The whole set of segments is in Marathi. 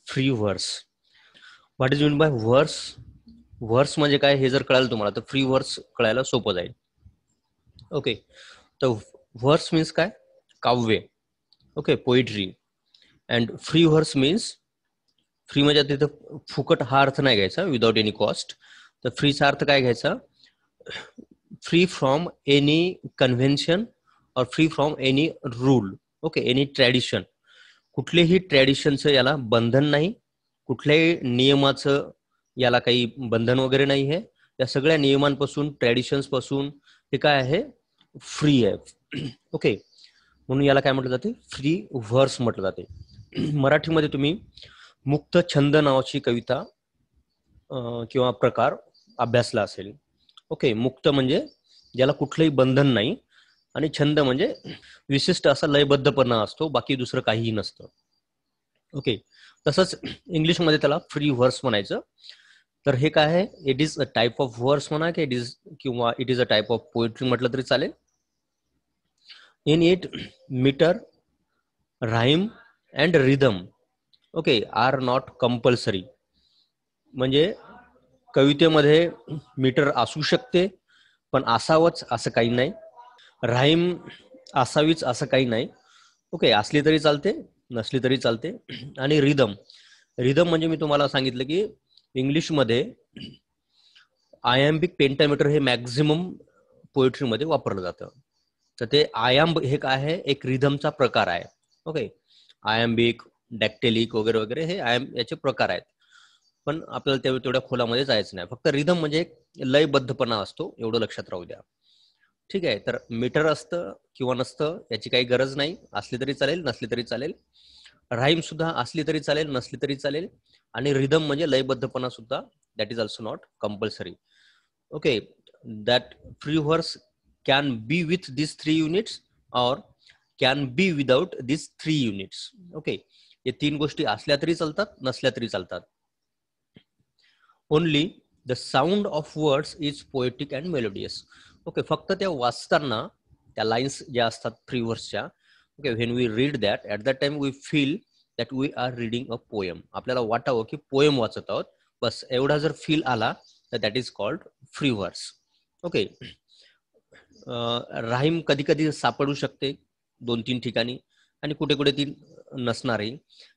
Free verse. What is mean by verse? Verse म्हणजे काय हे जर कळालं तुम्हाला तर फ्री व्हर्स कळायला सोपं जाईल. ओके, तर व्हर्स मीन्स काय? काव्य. Okay, poetry. And free verse means, free म्हणजे तिथं फुकट हा अर्थ नाही घ्यायचा, विदाउट एनी कॉस्ट. तर फ्रीचा अर्थ काय घ्यायचा? फ्री फ्रॉम एनी कन्व्हेन्शन और free from any rule. Okay, any tradition. कुठलेही ट्रॅडिशनचं याला बंधन नाही, कुठल्याही नियमाचं याला काही बंधन वगैरे नाही आहे. या सगळ्या नियमांपासून, ट्रॅडिशन्स पासून हे काय आहे? फ्री आहे. ओके, म्हणून याला काय म्हटलं जाते? फ्री व्हर्स म्हटलं जाते. मराठीमध्ये तुम्ही मुक्त छंद नावाची कविता किंवा प्रकार अभ्यासला असेल. ओके, मुक्त म्हणजे ज्याला कुठलंही बंधन नाही, आणि छंद म्हणजे विशिष्ट असा लयबद्धपणा असतो, बाकी दुसरं काहीही नसतं. ओके, तसंच इंग्लिशमध्ये त्याला फ्री व्हर्स म्हणायचं. तर हे काय आहे? It is a type of verse म्हणा, की it is a type of poetry म्हटलं तरी चालेल. In it metre, rhyme and rhythm okay are not compulsory. म्हणजे कवितेमध्ये मीटर असू शकते, पण असावंच असं काही नाही. राईम असावीच असं काही नाही. ओके, असली तरी चालते, नसली तरी चालते. आणि रिदम, रिदम म्हणजे मी तुम्हाला सांगितलं की इंग्लिशमध्ये आयॅम्बिक पेंटामीटर हे मॅक्झिमम पोएट्रीमध्ये वापरलं जातं. तर ते आयाम हे काय आहे? एक रिदमचा प्रकार आहे. ओके, आयॅम्बिक, डॅक्टेलिक वगैरे वगैरे हे याचे प्रकार आहेत. पण आपल्याला तेवढ्या खोलामध्ये जायचं नाही. फक्त रिदम म्हणजे एक लयबद्धपणा असतो, एवढं लक्षात राहू द्या. ठीक आहे, तर मीटर असतं किंवा नसतं याची काही गरज नाही. असली तरी चालेल, नसली तरी चालेल. राईम सुद्धा असली तरी चालेल, नसली तरी चालेल. आणि रिदम म्हणजे लयबद्धपणा सुद्धा, that is also not compulsory. Okay, that free verse can be with this 3 units और can be without this 3 units. Okay, हे 3 गोष्टी असल्या तरी चालतात, नसल्या तरी चालतात. Only the sound of words is poetic and melodious. Okay, फक्त त्या वाचताना त्या लाईन्स ज्या असतात फ्री व्हर्सच्या, okay, when we read that at that time we feel that we are reading a poem. आपल्याला वाटावं की पोएम वाचत आहोत, बस एवढा जर फील आला तर that is called free verse. Okay, rhyme कधी कधी सापडू शकते 2-3 ठिकाणी, आणि कुठे कुठे ती नसणारही.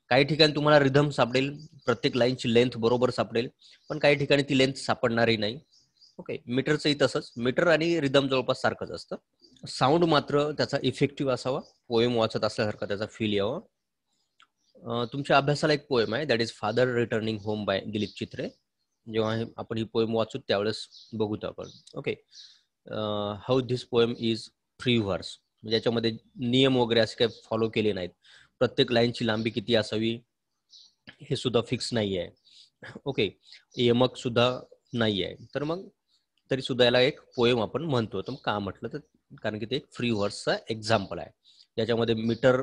काही ठिकाणी तुम्हाला रिदम सापडेल, प्रत्येक लाईनची लेंथ बरोबर सापडेल, पण काही ठिकाणी ती लेंथ सापडणारही नाही. ओके, मीटरचंही तसंच, मीटर आणि रिदम जवळपास सारखंच असतं. साऊंड मात्र त्याचा इफेक्टिव्ह असावा, पोएम वाचत असल्यासारखा त्याचा फील यावा. तुमच्या अभ्यासाला एक पोएम आहे, that is father returning home by Dilip Chitre. जेव्हा आपण ही पोएम वाचू त्यावेळेस बघूत आपण. Okay, how this poem is free verse. म्हणजे याच्यामध्ये नियम वगैरे असे काही फॉलो केले नाहीत. प्रत्येक लाईनची लांबी किती असावी हे सुद्धा फिक्स नाही आहे. ओके, यमक सुद्धा नाही आहे. तर मग तरी सुद्धा याला एक पोएम आपण म्हणतो. तर का म्हटलं तर कारण की ते एक फ्री व्हर्सचा एक्झाम्पल आहे, ज्याच्यामध्ये मीटर,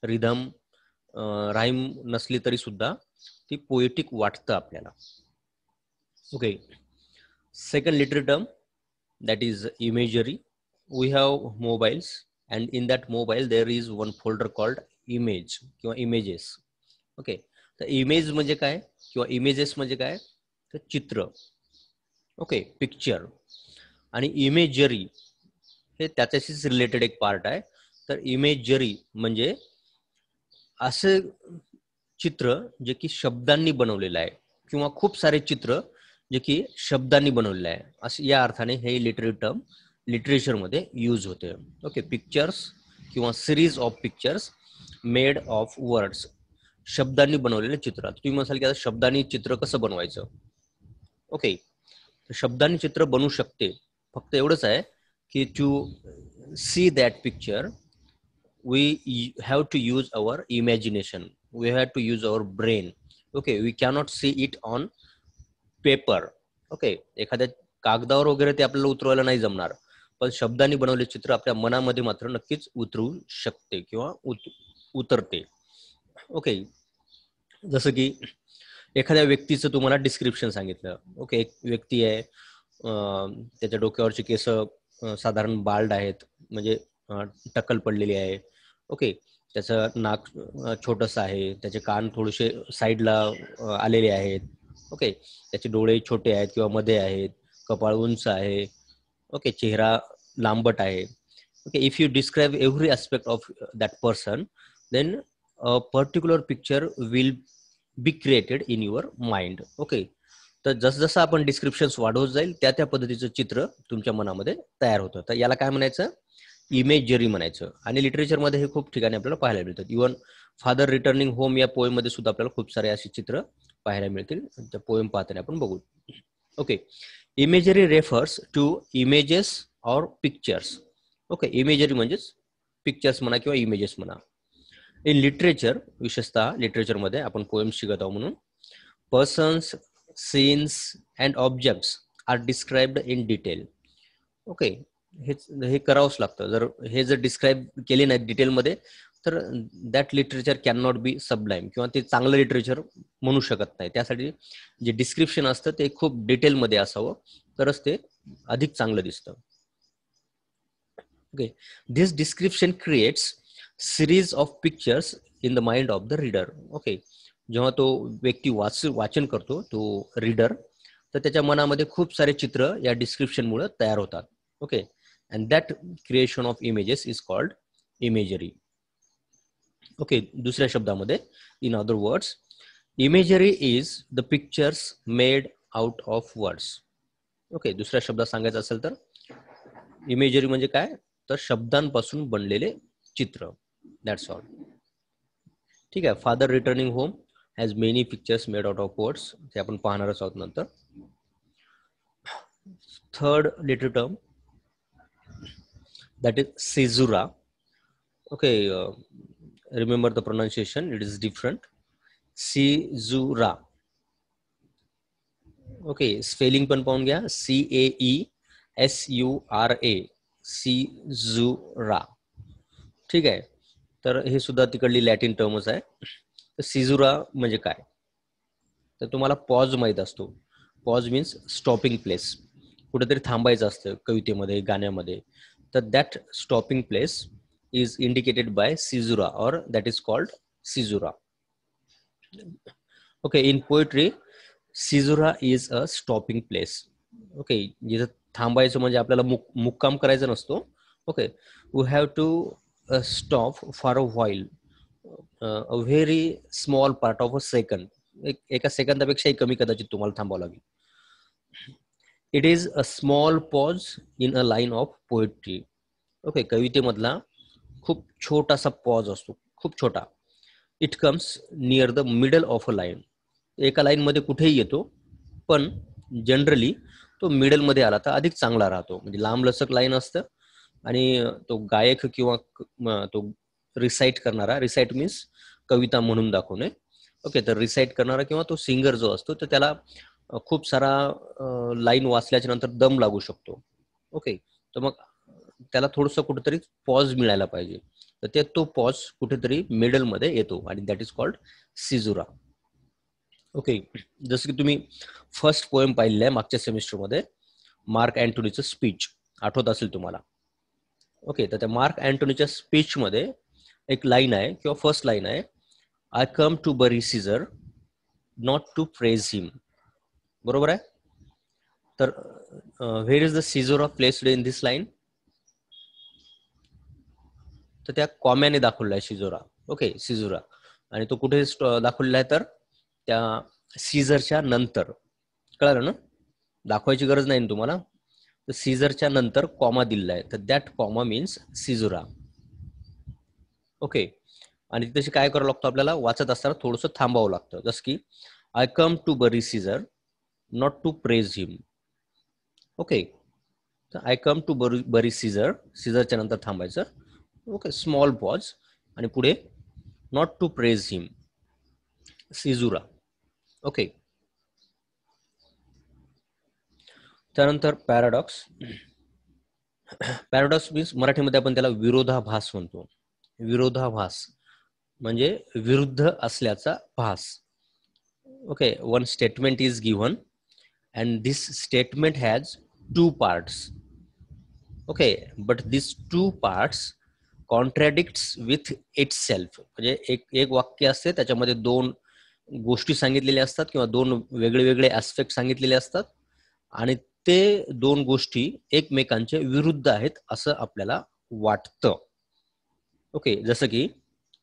रिदम, राईम नसली तरी सुद्धा ती पोएटिक वाटतं आपल्याला. Okay, second literary term, that is imagery. We have mobiles, and in that mobile there is one folder called image किंवा images. ओके, तर इमेज म्हणजे काय किंवा इमेजेस म्हणजे काय? तर चित्र. Okay, picture. आणि इमेजरी हे त्याच्याशीच रिलेटेड एक पार्ट आहे. तर इमेजरी म्हणजे असे चित्र जे की शब्दांनी बनवलेलं आहे, किंवा खूप सारे चित्र जे की शब्दांनी बनवलेलं आहे, असं या अर्थाने हे लिटररी टर्म लिटरेचरमध्ये यूज होते. ओके, पिक्चर्स किंवा series of pictures made of words. शब्दांनी बनवलेले चित्र. तुम्ही म्हणाल की आता शब्दांनी चित्र कसं बनवायचं? ओके, शब्दांनी चित्र बनवू शकते, फक्त एवढंच आहे की to see that picture we have to use our imagination, we have to use our brain. Okay, we cannot see it on paper. Okay, एखाद्या कागदावर वगैरे ते आपल्याला उतरवायला नाही जमणार, पण शब्दांनी बनवले चित्र आपल्या मनामध्ये मात्र नक्कीच उतरू शकते किंवा उतरते. ओके, जसं की एखाद्या व्यक्तीचं तुम्हाला डिस्क्रिप्शन सांगितलं. ओके, एक व्यक्ती आहे, त्याच्या डोक्यावरची केस साधारण बाल्ड आहेत, म्हणजे टक्कल पडलेली आहे. ओके, त्याचं नाक छोटंसं आहे, त्याचे कान थोडेसे साईडला आलेले आहेत. ओके, त्याचे डोळे छोटे आहेत किंवा मध्ये आहेत, कपाळ उंच आहे. ओके, चेहरा लांबट आहे. Okay, if you describe every aspect of that person, then a particular picture will be created in your mind. Okay, तर जसं आपण डिस्क्रिप्शन्स वाढवत जाईल त्या पद्धतीचं चित्र तुमच्या मनामध्ये तयार होतं. तर याला काय म्हणायचं? इमेजरी म्हणायचं. आणि लिटरेचरमध्ये हे खूप ठिकाणी आपल्याला पाहायला मिळतात. इव्हन फादर रिटर्निंग होम या पोएम मध्ये सुद्धा आपल्याला खूप सारे अशी चित्र पाहायला मिळतील. त्या पोएम पाहताना आपण बघू. Okay, imagery refers to images or pictures. Okay, imagery म्हणजेच पिक्चर्स म्हणा किंवा इमेजेस म्हणा. इन लिटरेचर, विशेषतः लिटरेचरमध्ये आपण पोएम्स शिकत आहोत म्हणून, persons, scenes and objects are described in detail. Okay, हे करावंच लागतं. जर डिस्क्राईब केले नाही डिटेलमध्ये तर that literature can not be sublime, किंवा ते चांगलं लिटरेचर म्हणू शकत नाही. त्यासाठी जे डिस्क्रिप्शन असतं ते खूप डिटेलमध्ये असावं, तरच ते अधिक चांगलं दिसतं. Okay, this description creates series of pictures in the mind of the reader. Okay, जेव्हा तो व्यक्ती वाचन करतो, तो रीडर, तर त्याच्या मनामध्ये खूप सारे चित्र या डिस्क्रिप्शन मुळे तयार होतात. Okay, and that creation of images is called imagery. Okay, दुसऱ्या शब्दामध्ये, in other words, imagery is the pictures made out of words. Okay, दुसऱ्या शब्दात सांगायचं असेल तर इमेजरी म्हणजे काय, तर शब्दांपासून बनलेले चित्र. That's all. ठीक आहे. Father returning home has many pictures made out of words, ते आपण पाहणारच आहोत नंतर. Third literary term, that is caesura. Okay, remember the pronunciation, it is different. caesura. Okay, spelling पण पाहून घ्या. CAESURA, caesura. ठीक आहे. तर हे सुद्धा तिकडली लॅटिन टर्मच आहे. तर सिजुरा म्हणजे काय, तर तुम्हाला पॉज माहित असतो. Pause means stopping place. कुठेतरी थांबायचं असतं कवितेमध्ये, गाण्यामध्ये. तर that stopping place is indicated by caesura, or that is called caesura. Okay, in poetry, caesura is a stopping place. Okay, जिथं थांबायचं म्हणजे आपल्याला मुक्काम करायचं नसतो. Okay, we have to stop for a while, a very small part of a second. एका सेकंदापेक्षाही कमी कदाचित तुम्हाला थांबावं लागेल. It is a small pause in a line of poetry. Okay, कवितेमधला खूप छोटासा पॉज असतो, खूप छोटा. It comes near the middle of a line. एका लाईन मध्ये कुठेही येतो, पण जनरली तो मिडल मध्ये आला तर अधिक चांगला राहतो. म्हणजे लांब लचक लाईन असतं आणि तो गायक किंवा तो रिसाईट करणारा, रिसाईट मीन्स कविता म्हणून दाखवणे. ओके, तर रिसाईट करणारा किंवा तो सिंगर जो असतो तर त्याला खूप सारा लाईन वाचल्याच्या नंतर दम लागू शकतो. ओके, तर मग त्याला थोडंसं कुठेतरी पॉज मिळायला पाहिजे. तर तो पॉज कुठेतरी मिडल मध्ये येतो आणि दॅट इज कॉल्ड सिजुरा. ओके, जसं की तुम्ही फर्स्ट पोएम पाहिलेलं आहे मागच्या सेमिस्टरमध्ये, मार्क अँटोनीचं स्पीच, आठवत असेल तुम्हाला. ओके, तर त्या मार्क अँटोनीच्या स्पीच मध्ये एक लाईन आहे किंवा फर्स्ट लाईन आहे, I come to bury Caesar not to praise him. बरोबर आहे. तर where is the caesura placed in this line, तर त्या कॉम्याने दाखवलेला आहे सिजुरा. ओके, सिजुरा. आणि तो कुठे दाखवलेला आहे, तर त्या सीझरच्या नंतर. कळलं ना, दाखवायची गरज नाही ना तुम्हाला. तर सीझरच्या नंतर कॉमा दिलेला आहे, तर दॅट कॉमा मीन्स सिजुरा. ओके, आणि तशी काय करावं लागतं आपल्याला, वाचत असताना थोडंसं थांबावं लागतं. जसं की I come to bury Caesar not to praise him. Okay, तर I come to bury Caesar, सीझरच्या नंतर थांबायचं. ओके, स्मॉल पॉज आणि पुढे not to praise him, caesura. Okay, त्यानंतर पॅराडॉक्स. पॅराडॉक्स मीन्स मराठीमध्ये आपण त्याला विरोधाभास म्हणतो. विरोधाभास म्हणजे विरुद्ध असल्याचा भास. Okay, one statement is given and this statement has two parts. Okay, but these two parts contradicts with itself. म्हणजे एक वाक्य असते, त्याच्यामध्ये दोन गोष्टी सांगितलेल्या असतात किंवा दोन वेगळे वेगळे ऍस्पेक्ट सांगितलेले असतात आणि ते दोन गोष्टी एकमेकांच्या विरुद्ध आहेत असं आपल्याला वाटतं. ओके, जसं की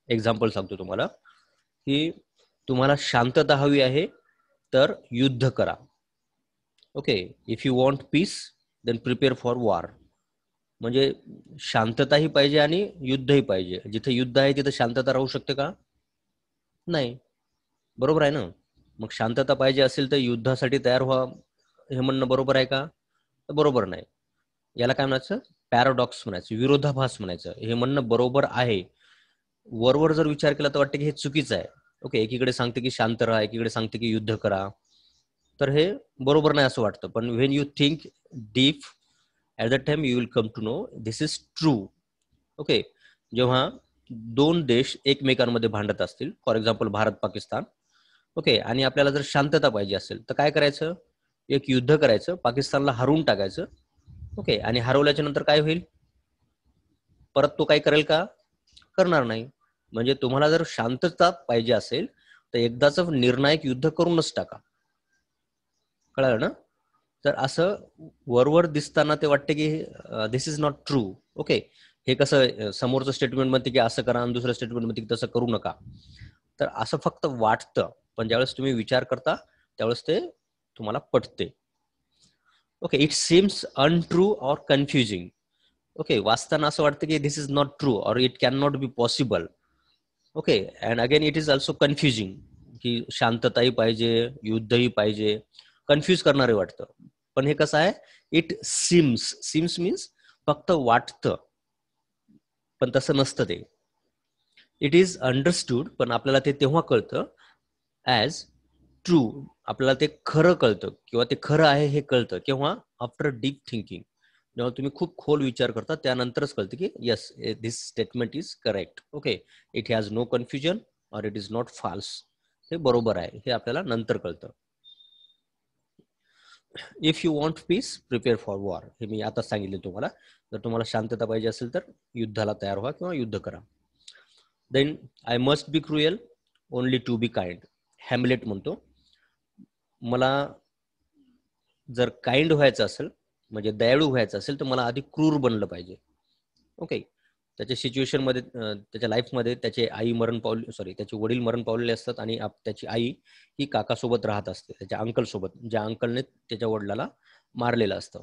एक्झाम्पल सांगतो तुम्हाला की तुम्हाला शांतता हवी आहे तर युद्ध करा. Okay, if you want peace then prepare for war. म्हणजे शांतताही पाहिजे आणि युद्धही पाहिजे. जिथे युद्ध आहे तिथे शांतता राहू शकते का? नाही. बरोबर आहे ना. मग शांतता पाहिजे असेल तर युद्धासाठी तयार व्हा, हे म्हणणं बरोबर आहे का? तर बरोबर नाही. याला काय म्हणायचं? पॅराडॉक्स म्हणायचं, विरोधाभास म्हणायचं. हे म्हणणं बरोबर आहे, वरवर जर विचार केला तर वाटतं की हे चुकीचं आहे. ओके, एकीकडे सांगते की शांत राहा, एकीकडे सांगते की युद्ध करा, तर हे बरोबर नाही असं वाटतं. पण when you think deep at the time you will come to know this is true. Okay, जेव्हा दोन देश एकमेकांमध्ये भांडत असतील, फॉर एक्झाम्पल भारत पाकिस्तान, ओके, आणि आपल्याला जर शांतता पाहिजे असेल तर काय करायचं? एक युद्ध करायचं, पाकिस्तानला हरवून टाकायचं. ओके, आणि हरवल्याच्या नंतर काय होईल? परत तो काय करेल का? करणार नाही. म्हणजे तुम्हाला जर शांतता पाहिजे असेल तर एकदाच निर्णायक युद्ध करूनच टाका. कळलं ना? तर असं वरवर दिसताना ते वाटते की this is not true. Okay, हे कसं समोरचं स्टेटमेंट म्हणते की असं करा आणि दुसरं स्टेटमेंट म्हणते की तसं करू नका. तर असं फक्त वाटतं, पण ज्यावेळेस तुम्ही विचार करता त्यावेळेस ते तुम्हाला पटते. Okay, it seems untrue or confusing. Okay, वाचताना असं वाटतं की this is not true or it can not be possible. Okay, and again it is also confusing, की शांतताही पाहिजे, युद्धही पाहिजे, कन्फ्यूज करणारे वाटतं. पण हे कसं आहे? इट सिम्स, सिम्स मीन्स फक्त वाटतं, पण तसं नसतं ते. इट इज अंडरस्टूड, पण आपल्याला ते तेव्हा कळतं ॲज ट्रू. आपल्याला ते खरं कळतं किंवा ते खरं आहे हे कळतं केव्हा? After deep thinking. जेव्हा तुम्ही खूप खोल विचार करता त्यानंतरच कळतं की yes, this statement is correct. Okay, it has no confusion or it is not false. हे बरोबर आहे हे आपल्याला नंतर कळतं. If you want peace prepare for war, हे मी आता सांगितले तुम्हाला. जर तुम्हाला शांतता पाहिजे असेल तर युद्धाला तयार व्हा किंवा युद्ध करा. Then I must be cruel only to be kind. Hamlet म्हणतो, मला जर काइंड व्हायचं असेल, म्हणजे दयाळू व्हायचं असेल, तर मला आधी क्रूर बनलं पाहिजे. ओके, त्याच्या सिच्युएशनमध्ये, त्याच्या लाईफमध्ये त्याचे आई मरण पावले, सॉरी, त्याचे वडील मरण पावलेले असतात आणि त्याची आई ही काकासोबत राहत असते, त्याच्या अंकलसोबत, ज्या अंकलने त्याच्या वडिलाला मारलेलं असतं.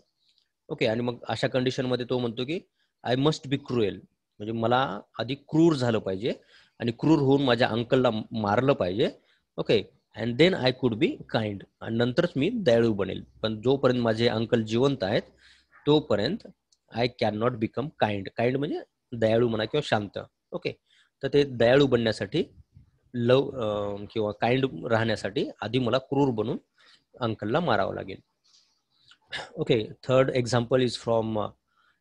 ओके, आणि मग अशा कंडिशनमध्ये तो म्हणतो की आय मस्ट बी क्रुएल, म्हणजे मला आधी क्रूर झालं पाहिजे आणि क्रूर होऊन माझ्या अंकलला मारलं पाहिजे. Okay, and then I could be kind, आणि नंतरच मी दयाळू बनेल. पण जोपर्यंत माझे अंकल जिवंत आहेत तोपर्यंत I can not become kind. Kind म्हणजे दयाळू म्हणा किंवा शांत. ओके, तर ते दयाळू बनण्यासाठी, लव किंवा काइंड राहण्यासाठी आधी मला क्रूर बनून अंकलला मारावं लागेल. Okay, third example is from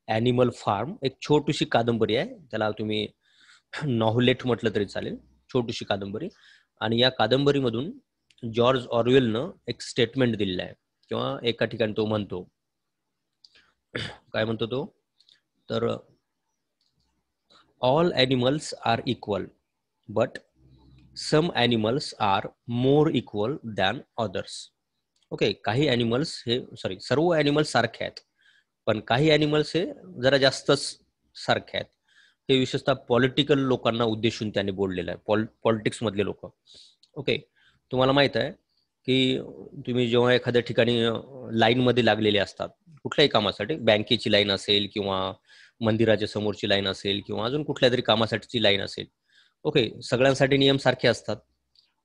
Animal Farm. एक छोटीशी कादंबरी आहे, त्याला तुम्ही नॉव्हलेट म्हटलं तरी चालेल, छोटीशी कादंबरी. आणि या कादंबरीमधून जॉर्ज ऑरवेलनं एक स्टेटमेंट दिलेलं आहे, किंवा एका ठिकाणी तो म्हणतो, काय म्हणतो तो? तर all animals are equal but some animals are more equal than others. Okay, काही ॲनिमल्स हे, सॉरी, सर्व ॲनिमल्स सारखे आहेत, पण काही ॲनिमल्स हे जरा जास्तच सारखे आहेत. ते विशेषतः पॉलिटिकल लोकांना उद्देशून त्याने बोललेलं आहे, पॉलिटिक्समधले लोक. ओके, तुम्हाला माहित आहे की तुम्ही जेव्हा एखाद्या ठिकाणी लाईनमध्ये लागलेले असतात कुठल्याही कामासाठी, बँकेची लाईन असेल किंवा मंदिराच्या समोरची लाईन असेल किंवा अजून कुठल्या तरी कामासाठीची लाईन असेल. ओके, सगळ्यांसाठी नियम सारखे असतात,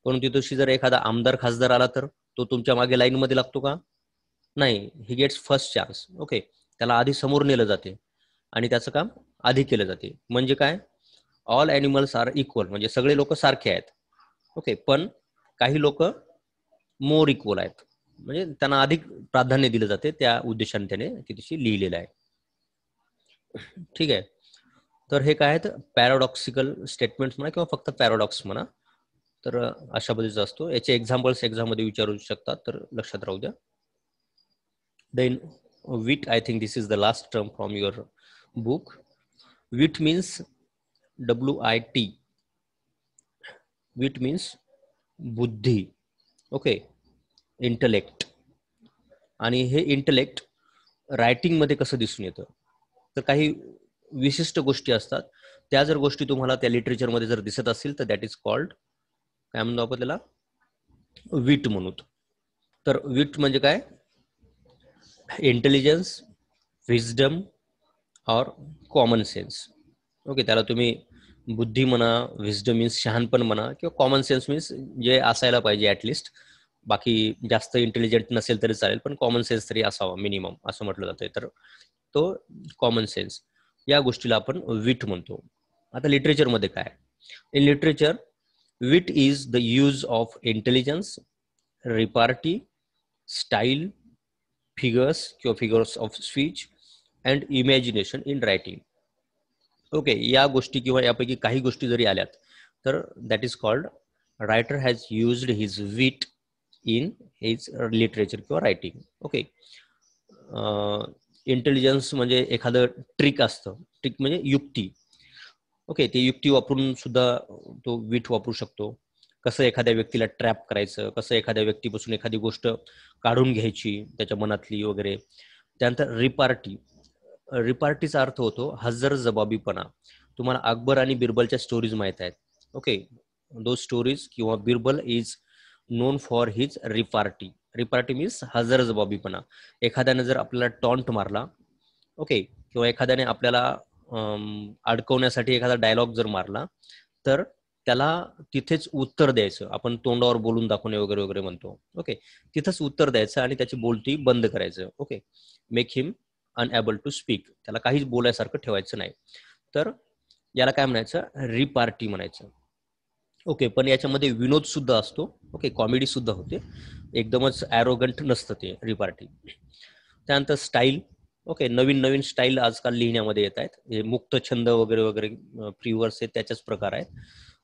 परंतु तशी जर एखादा आमदार खासदार आला तर तो तुमच्या मागे लाईनमध्ये लागतो का? नाही. He gets first chance. Okay, त्याला आधी समोर नेलं जाते आणि त्याचं काम आधी केलं जाते. म्हणजे काय? ऑल ॲनिमल्स आर इक्वल, म्हणजे सगळे लोक सारखे आहेत. ओके, पण काही लोक मोर इक्वल आहेत, म्हणजे त्यांना अधिक प्राधान्य दिलं जाते. त्या उद्देशाने त्याने तिथे लिहिलेलं आहे. ठीक आहे, तर हे काय आहेत? पॅराडॉक्सिकल स्टेटमेंट्स म्हणा किंवा फक्त पॅराडॉक्स म्हणा. तर अशा पद्धतीचा असतो. याचे एक्झाम्पल्स एक्झाममध्ये विचारू शकतात, तर लक्षात राहू द्या. Then wit, I think this is the last term from your book. Wit means WIT. Wit means बुद्धी. Okay, intellect. आणि हे इंटलेक्ट रायटिंग मध्ये कसं दिसून येतं, तर काही विशिष्ट गोष्टी असतात, त्या जर गोष्टी तुम्हाला त्या लिटरेचर मध्ये जर दिसत असतील तर दॅट इज कॉल्ड, काय म्हणतो आपण त्याला, विट म्हणू. तर विट म्हणजे काय, इंटेलिजन्स, विजडम और कॉमन सेन्स. ओके, त्याला तुम्ही बुद्धी म्हणा, विजडम मीन्स शहाणपण म्हणा, किंवा कॉमन सेन्स मीन्स जे असायला पाहिजे ॲटलिस्ट. बाकी जास्त इंटेलिजंट नसेल तरी चालेल, पण कॉमन सेन्स तरी असावा मिनिमम, असं म्हटलं जातंय. तर तो कॉमन सेन्स, या गोष्टीला आपण विट म्हणतो. आता लिटरेचरमध्ये काय, in literature wit is the use of intelligence, repartee, style, figures किंवा figures of speech and imagination in writing. Okay, या गोष्टी किंवा यापैकी काही गोष्टी जरी आल्यात तर that is called writer has used his wit in his literature किंवा रायटिंग. ओके, इंटेलिजन्स म्हणजे एखादं ट्रिक असतं, ट्रिक म्हणजे युक्ती. ओके, ते युक्ती वापरून सुद्धा तो विट वापरू शकतो. कसं एखाद्या व्यक्तीला ट्रॅप करायचं, कसं एखाद्या व्यक्तीपासून एखादी गोष्ट काढून घ्यायची त्याच्या मनातली वगैरे. त्यानंतर रिपार्टी. रिपार्टीचा अर्थ होतो हजरजबाबीपणा. तुम्हाला अकबर आणि बिरबलच्या स्टोरीज माहित आहेत. ओके, दो स्टोरीज किंवा Birbal is known for his repartee. Repartee means हजरजबाबीपणा. एखाद्याने जर आपल्याला टॉन्ट मारला, ओके, किंवा एखाद्याने आपल्याला अडकवण्यासाठी एखादा डायलॉग जर मारला, तर त्याला तिथेच उत्तर द्यायचं. आपण तोंडावर बोलून दाखवणे वगैरे वगैरे म्हणतो. ओके, तिथंच उत्तर द्यायचं आणि त्याची बोलती बंद करायचं. Okay, make him unable to speak. त्याला काहीच बोलायसारखं ठेवायचं नाही. तर याला काय म्हणायचं, रिपार्टी म्हणायचं. ओके, पण याच्यामध्ये विनोद सुद्धा असतो. ओके, कॉमेडी सुद्धा होते, एकदमच ॲरोगंट नसतं ते रिपार्टी. त्यानंतर स्टाईल. ओके, नवीन नवीन स्टाईल आजकाल लिहिण्यामध्ये येत आहेत. हे मुक्त छंद वगैरे वगैरे फ्री वर्स आहेत, त्याच्याच प्रकार आहेत.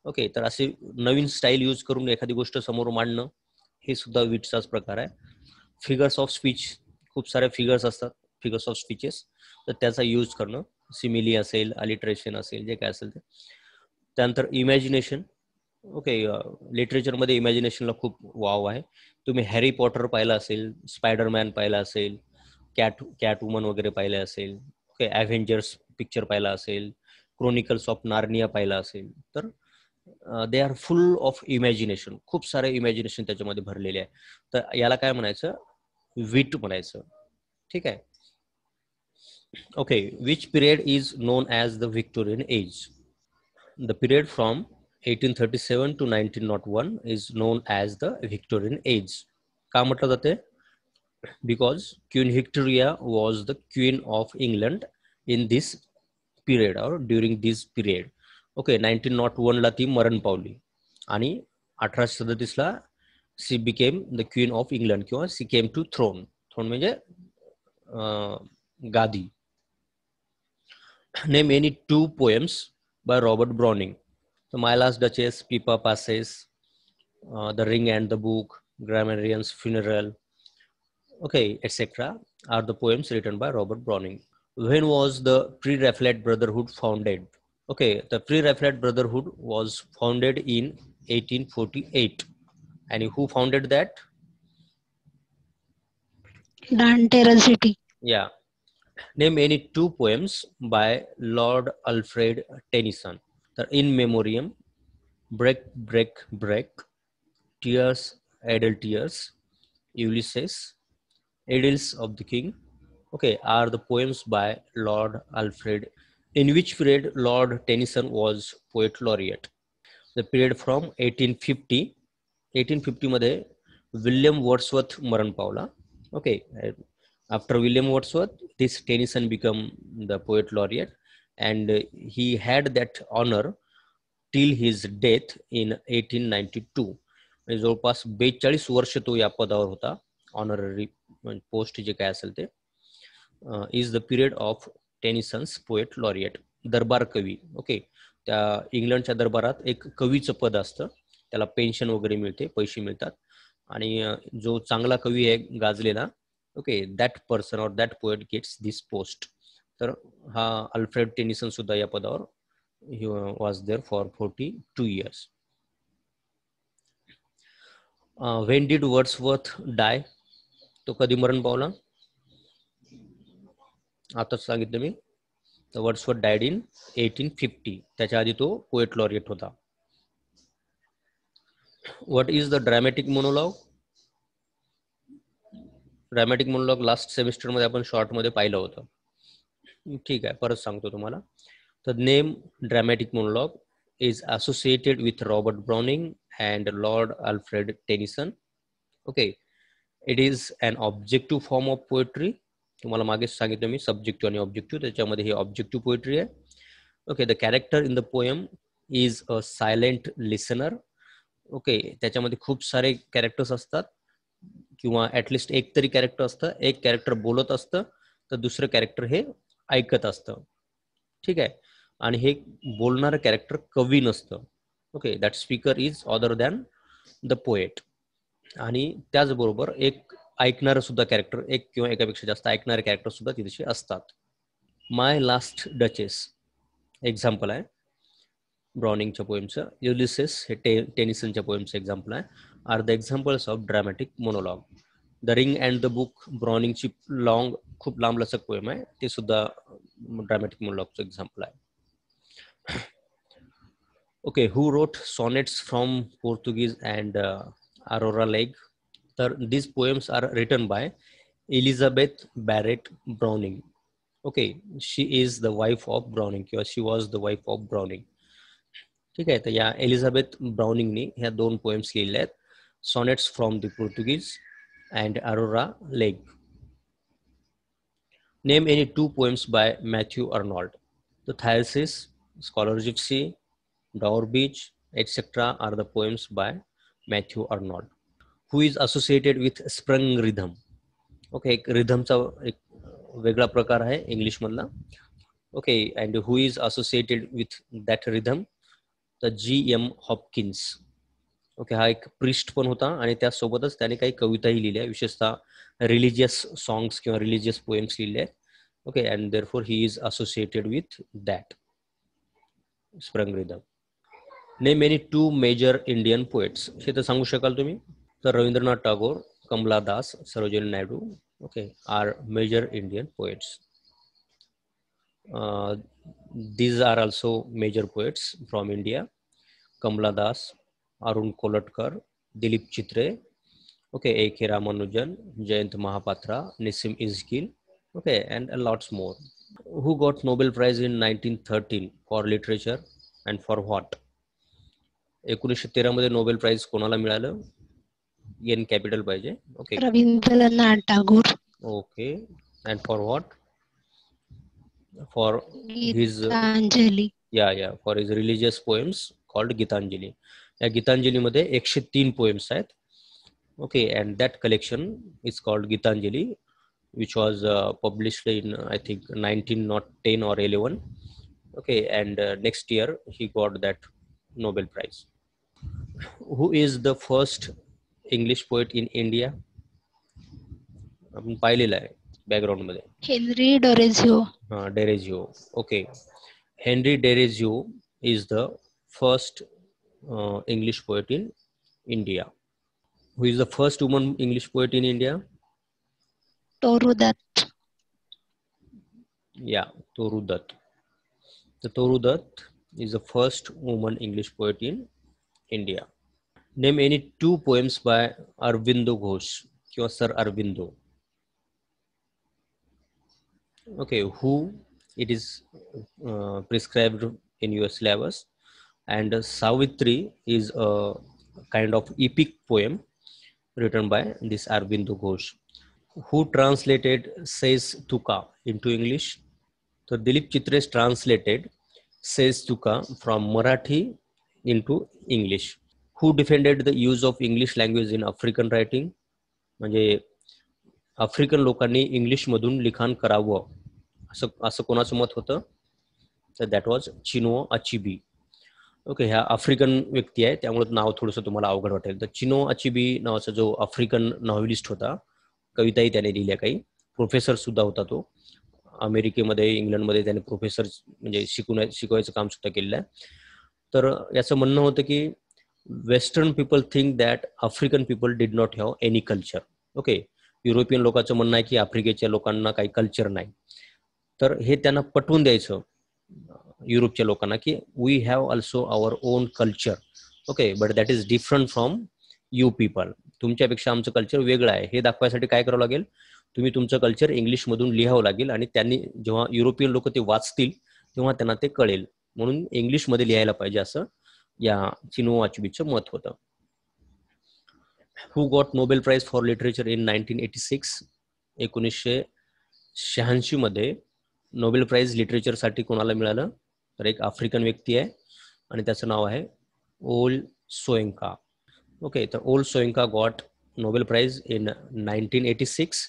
ओके, तर असे नवीन स्टाईल यूज करून एखादी गोष्ट समोर मांडणं, हे सुद्धा विटचाच प्रकार आहे. फिगर्स ऑफ स्पीच, खूप सारे फिगर्स असतात, फिगर्स ऑफ स्पीचेस, तर त्याचा यूज करणं, सिमिली असेल, अलिट्रेशन असेल, जे काय असेल ते. त्यानंतर इमॅजिनेशन. ओके, लिटरेचरमध्ये इमॅजिनेशनला खूप वाव आहे. तुम्ही हॅरी पॉटर पाहिलं असेल, स्पायडरमॅन पाहिला असेल, कॅटवुमन वगैरे पाहिलं असेल, ओके, ॲव्हेंजर्स पिक्चर पाहिला असेल, क्रोनिकल्स ऑफ नार्निया पाहिला असेल, तर they are full of imagination. खूप सारे इमॅजिनेशन त्याच्यामध्ये भरलेले आहे. तर याला काय म्हणायचं, विट म्हणायचं. ठीक आहे. Okay, which period is known as the Victorian age. The period from 1837 to 1901 is known as the Victorian Age. का म्हटलं जाते? Because Queen Victoria was the Queen of England in this period or during this period. Okay, 1901 ला ती मरण पावली आणि 1837 ला she became the queen of England किंवा she came to throne. Throne means गादी. Name any two poems by Robert Browning. So, My Last Duchess, Pippa Passes, The Ring and the Book, Grammarian's Funeral, okay, etc. are the poems written by Robert Browning. When was the Pre-Raphaelite Brotherhood founded? Okay, the Pre-Raphaelite Brotherhood was founded in 1848. And who founded that? Dante Rossetti. Yeah. Name any two poems by Lord Alfred Tennyson. The In Memoriam, Break, Break, Break, Tears, Idle Tears, Ulysses, Idylls of the King, okay, are the poems by Lord Alfred. In which period Lord Tennyson was poet laureate? The period from 1850. 1850 मध्ये विल्यम वर्ड्सवर्थ मरण पावला. Okay, after William Wordsworth, this Tennyson became the poet laureate, and he had that honor till his death in 1892. जवळपास 42 वर्ष तो या पदावर होता. ऑनररी पोस्ट जे काय असेल ते. Is the period of Tennyson's poet laureate. दरबार कवी. ओके, त्या इंग्लंडच्या दरबारात एक कवीचं पद असतं, त्याला पेन्शन वगैरे मिळते, पैसे मिळतात, आणि जो चांगला कवी आहे गाजलेला, okay, that person or that poet gets this post. तर हा अल्फ्रेड टेनिसन सुद्धा या पदावर He was there for 42 years. When did Wordsworth die? तो कधी मरण पावला? आताच सांगितलं मी. The Wordsworth died in 1850. त्याच्या आधी तो पोएट लॉरिएट होता. What is the dramatic monologue? Dramatic monologue last semester मध्ये आपण शॉर्ट मध्ये पाहिलं होतं. ठीक आहे, परत सांगतो तुम्हाला. The name dramatic monologue is associated with Robert Browning and Lord Alfred Tennyson. Okay, it is an objective form of poetry. तुम्हाला मागेच सांगितलं मी सब्जेक्टिव्ह आणि ऑब्जेक्टिव्ह, त्याच्यामध्ये हे ऑब्जेक्टिव्ह पोएट्री आहे. Okay, the character in the poem is a silent listener. Okay, त्याच्यामध्ये खूप सारे कॅरेक्टर्स असतात किंवा ऍटलिस्ट एक तरी कॅरेक्टर असतं. एक कॅरेक्टर बोलत असतं तर दुसरं कॅरेक्टर हे ऐकत असतं. ठीक आहे, आणि हे बोलणारं कॅरेक्टर कवी नसतं. Okay, that speaker is other than the poet. आणि त्याचबरोबर एक ऐकणारं सुद्धा कॅरेक्टर, एक किंवा एकापेक्षा जास्त ऐकणारे कॅरेक्टर सुद्धा तिथे असतात. माय लास्ट डचेस एक्झाम्पल आहे ब्राउनिंगच्या पोएमचं. युलिसेस हे टेनिसनच्या पोएमचं एक्झाम्पल आहे. Are the examples of dramatic monologue. The ring and the book ब्राउनिंगची खूप लांब लचक पोएम आहे, ते सुद्धा ड्रॅमॅटिक मोनोलॉगचं एक्झाम्पल आहे. Okay, who wrote sonnets from Portuguese and Aurora Leigh. तर these poems are written by Elizabeth Barrett Browning. Okay, she is the wife of Browning किंवा she was the wife of Browning. ठीक आहे, तर या एलिझाबेथ ब्राउनिंगनी ह्या दोन पोएम्स लिहिल्या आहेत, sonnets from the Portuguese and Aurora Leigh. Name any two poems by Matthew Arnold. The Thyrsis, scholar gipsy, Dover Beach etcetera are the poems by Matthew Arnold. Who is associated with sprung rhythm. Okay, एक रिधमचा एक वेगळा प्रकार आहे इंग्लिशमधला. Okay, and who is associated with that rhythm. तर G.M. हॉपकिन्स. ओके, हा एक प्रिस्ट पण होता आणि त्यासोबतच त्याने काही कविताही लिहिल्या, विशेषतः रिलिजियस सॉंग्स किंवा रिलिजियस पोएम्स लिहिल्या. Okay, and therefore he is associated with that sprung rhythm. Name any two major Indian poets. हे तर सांगू शकाल तुम्ही. तर Rabindranath Tagore, Kamala Das, Sarojini Naidu, okay, are major Indian poets. These are also major poets from India. Kamala Das, Arun Kolatkar, Dilip Chitre, okay, A.K. Ramanujan, Jayant Mahapatra, Nissim Izgil, okay, and lots more. Who got Nobel Prize in 1913 for literature and for what? 1913 मध्ये नोबेल प्राइज कोणाला मिळालं? एन कॅपिटल पाहिजे. Okay, Rabindranath Tagore. Okay, and for what? For his Gitanjali. for his religious poems called Gitanjali. या गीतांजली मध्ये 103 पोएम्स आहेत. Okay, and that collection is called Gitanjali, which was published in I think 1910 or 11. Okay, and next year he got that Nobel Prize. Who is the first English poet in India? आपण पाहिलेलं आहे बॅकग्राऊंड मध्ये. Henry डोरेझियो. Dereggio. Okay, Henry Dereggio is the first English poet in India. Who is the first woman English poet in India? Toru Dutt. Yeah, Toru Dutt. The Toru Dutt is the first woman English poet in India. Name any two poems by Aurobindo Ghosh or Sir Aurobindo. Okay, who it is prescribed in your syllabus, and Savitri is a kind of epic poem written by this Aurobindo Ghosh. Who translated Says Tuka into English? So Dilip Chitre translated Says Tuka from Marathi into English. Who defended the use of English language in African writing? म्हणजे आफ्रिकन लोकांनी इंग्लिश मधून लिखाण करावं असं कोणाचं मत होतं? तर दॅट वॉज चिनो अचिबी. ओके, ह्या आफ्रिकन व्यक्ती आहे त्यामुळे नाव थोडंसं तुम्हाला अवघड वाटेल. तर चिनो अचिबी नावाचा जो आफ्रिकन नॉव्हेलिस्ट होता, कविताही त्याने लिहिल्या, काही प्रोफेसर सुद्धा होता तो, अमेरिकेमध्ये, इंग्लंडमध्ये त्याने प्रोफेसर म्हणजे शिकवायचं काम सुद्धा केलेलं आहे. तर याचं म्हणणं होतं की western people think that African people did not have any culture. Okay, European लोकांचं म्हणणं आहे की आफ्रिकेच्या लोकांना काही कल्चर नाही. तर हे त्यांना पटवून द्यायचं युरोपच्या लोकांना की we have also our own culture. Okay, but that is different from you people. तुमच्यापेक्षा आमचं कल्चर वेगळं आहे. हे दाखवायसाठी काय करावं लागेल, तुम्ही तुमचं कल्चर इंग्लिशमधून लिहावं लागेल आणि त्यांनी जेव्हा युरोपियन लोक ते वाचतील तेव्हा त्यांना ते कळेल. म्हणून इंग्लिशमध्ये लिहायला पाहिजे असं या चिनुओ अचेबेचं मत होतं. Who got Nobel prize for literature in 1986? 1986 मध्ये नोबेल प्राइज लिटरेचरसाठी कोणाला मिळालं? तर एक आफ्रिकन व्यक्ती आहे आणि त्याचं नाव आहे ओल सोयंका. ओके, तर ओल सोयंका गॉट नोबेल प्राइज इन 1986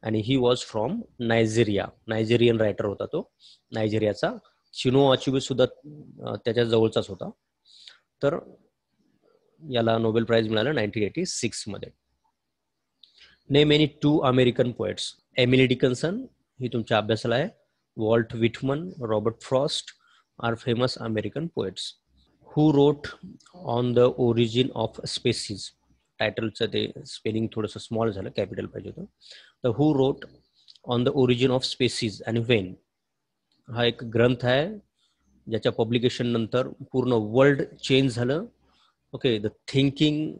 आणि he was from Nigeria. Nigerian writer होता तो, नायजेरियाचा. चिनुओ अचेबे सुद्धा त्याच्या जवळचाच होता. तर याला नोबेल प्राइज मिळालं 1986 मध्ये. Name any 2 American poets. Emily Dickinson ही तुमच्या अभ्यासाला आहे. Walt Whitman, Robert Frost are famous American poets. Who wrote on the origin of species. टायटलचं ते स्पेलिंग थोडंसं स्मॉल झालं, कॅपिटल पाहिजे होतं. तर who wrote on the origin of species and when. हा एक ग्रंथ आहे ज्याच्या पब्लिकेशन नंतर पूर्ण वर्ल्ड चेंज झालं. Okay, the thinking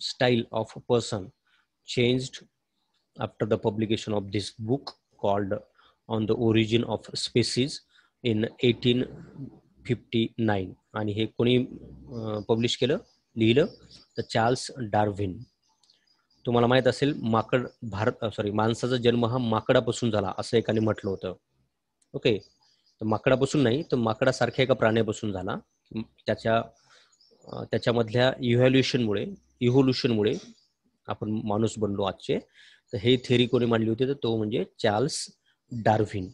style of a person changed after the publication of this book called On the Origin of Species in 1859. आणि हे कोणी पब्लिश केलं, लिहिलं? तर चार्ल्स डार्विन. तुम्हाला माहित असेल माणसाचा जन्म हा माकडापासून झाला असं एकाने म्हटलं होतं. ओके, तर माकडापासून नाही तर माकडासारख्या एका प्राण्यापासून झाला. त्याच्यामधल्या इव्होल्युशनमुळे आपण माणूस बनलो आजचे. तर हे थेरी कोणी मांडली होती? तर तो म्हणजे चार्ल्स डार्विन.